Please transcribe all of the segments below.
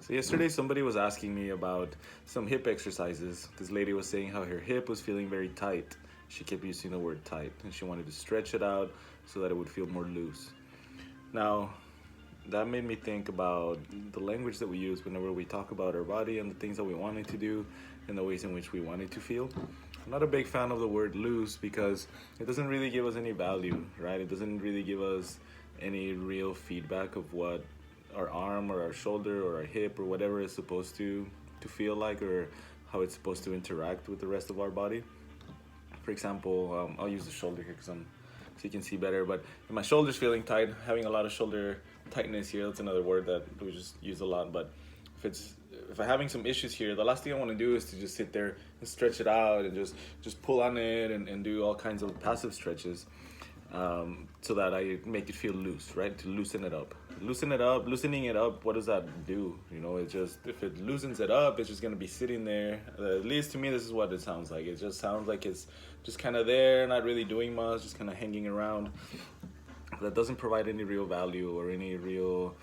So yesterday somebody was asking me about some hip exercises. This lady was saying how her hip was feeling very tight. She kept using the word tight and she wanted to stretch it out so that it would feel more loose. Now, that made me think about the language that we use whenever we talk about our body and the things that we want it to do and the ways in which we want it to feel. I'm not a big fan of the word loose because it doesn't really give us any value, right? It doesn't really give us any real feedback of what our arm or our shoulder or our hip or whatever is supposed to feel like, or how it's supposed to interact with the rest of our body. For example, I'll use the shoulder here so you can see better, but if my shoulder's feeling tight, having a lot of shoulder tightness here, that's another word that we just use a lot, but if I'm having some issues here, the last thing I want to do is to just sit there and stretch it out and just pull on it and do all kinds of passive stretches, so that I make it feel loose, right? To loosen it up. Loosening it up, what does that do? You know, it just, if it loosens it up, it's just gonna be sitting there. At least to me, this is what it sounds like. It just sounds like it's just kind of there, not really doing much, just kind of hanging around. That doesn't provide any real value or any real,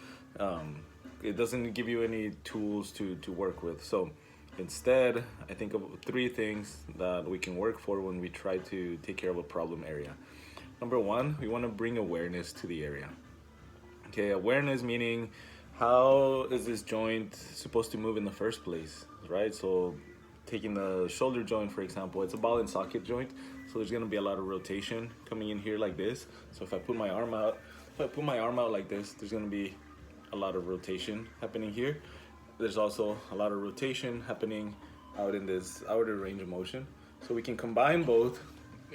it doesn't give you any tools to work with. So instead, I think of three things that we can work for when we try to take care of a problem area. Number one, we want to bring awareness to the area. Okay, awareness meaning, how is this joint supposed to move in the first place, right? So taking the shoulder joint, for example, it's a ball and socket joint. So there's gonna be a lot of rotation coming in here like this. So if I put my arm out like this, there's gonna be a lot of rotation happening here. There's also a lot of rotation happening out in this outer range of motion. So we can combine both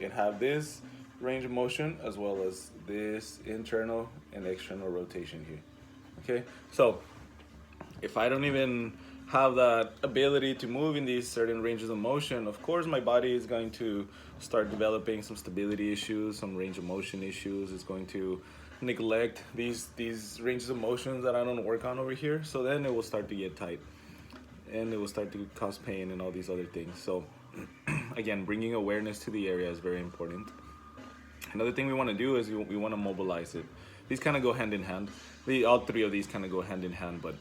and have this range of motion as well as this internal and external rotation here. Okay, so if I don't even have that ability to move in these certain ranges of motion, of course my body is going to start developing some stability issues, some range of motion issues. It's going to neglect these ranges of motions that I don't work on over here. So then it will start to get tight and it will start to cause pain and all these other things. So again, bringing awareness to the area is very important. Another thing we want to do is we want to mobilize it. These kind of go hand in hand. All three of these kind of go hand in hand, but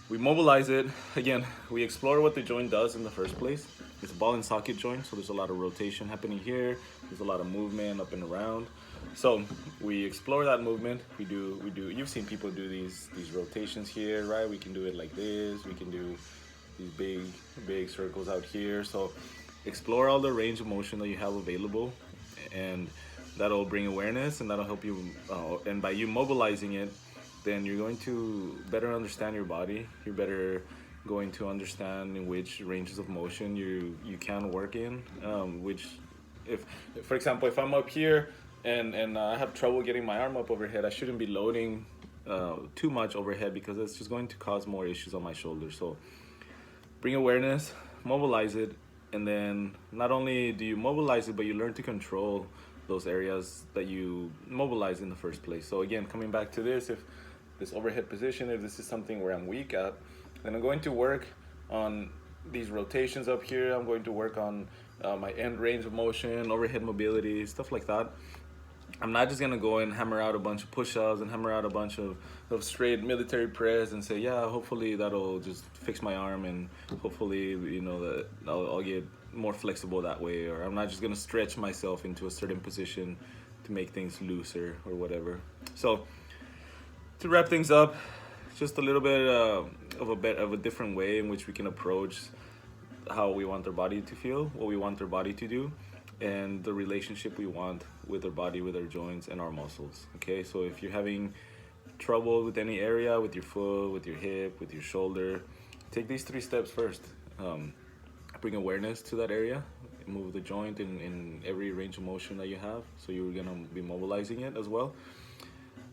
we mobilize it. Again, we explore what the joint does in the first place. It's a ball and socket joint, so there's a lot of rotation happening here. There's a lot of movement up and around. So we explore that movement. We do. You've seen people do these rotations here, right? We can do it like this. We can do these big circles out here. So explore all the range of motion that you have available, and that'll bring awareness and that'll help you. And by you mobilizing it, then you're going to better understand your body. You're better going to understand in which ranges of motion you can work in. Which, if for example, if I'm up here and I have trouble getting my arm up overhead, I shouldn't be loading too much overhead because it's just going to cause more issues on my shoulder. So bring awareness, mobilize it, and then not only do you mobilize it, but you learn to control those areas that you mobilize in the first place. So again, coming back to this overhead position, if this is something where I'm weak at, then I'm going to work on these rotations up here. I'm going to work on my end range of motion, overhead mobility, stuff like that. I'm not just gonna go and hammer out a bunch of push-ups and hammer out a bunch of straight military press and say, yeah, hopefully that'll just fix my arm and hopefully, you know, that I'll get more flexible that way. Or I'm not just gonna stretch myself into a certain position to make things looser or whatever. So to wrap things up, just a little bit of a different way in which we can approach how we want our body to feel, what we want our body to do, and the relationship we want with our body, with our joints and our muscles. Okay, so if you're having trouble with any area, with your foot, with your hip, with your shoulder, take these 3 steps first. Bring awareness to that area, move the joint in every range of motion that you have, so you're gonna be mobilizing it as well.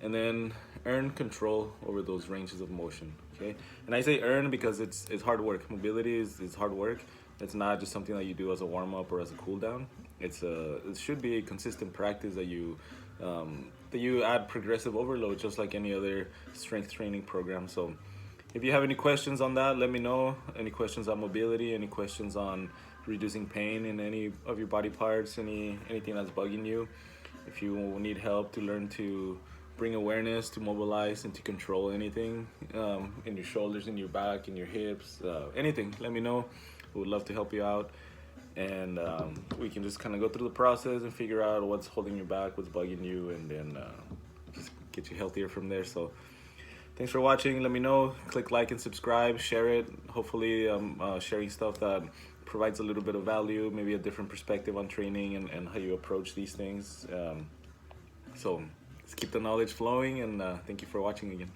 And then earn control over those ranges of motion. Okay, and I say earn because it's hard work. Mobility is hard work. It's not just something that you do as a warm-up or as a cool-down. It should be a consistent practice that you add progressive overload, just like any other strength training program. So if you have any questions on that, let me know. Any questions on mobility, any questions on reducing pain in any of your body parts, anything that's bugging you. If you need help to learn to bring awareness, to mobilize, and to control anything in your shoulders, in your back, in your hips, anything. Let me know. We would love to help you out. And we can just kind of go through the process and figure out what's holding you back, what's bugging you, and then just get you healthier from there. So thanks for watching. Let me know. Click like and subscribe. Share it. Hopefully sharing stuff that provides a little bit of value, maybe a different perspective on training and how you approach these things. So let's keep the knowledge flowing, and thank you for watching again.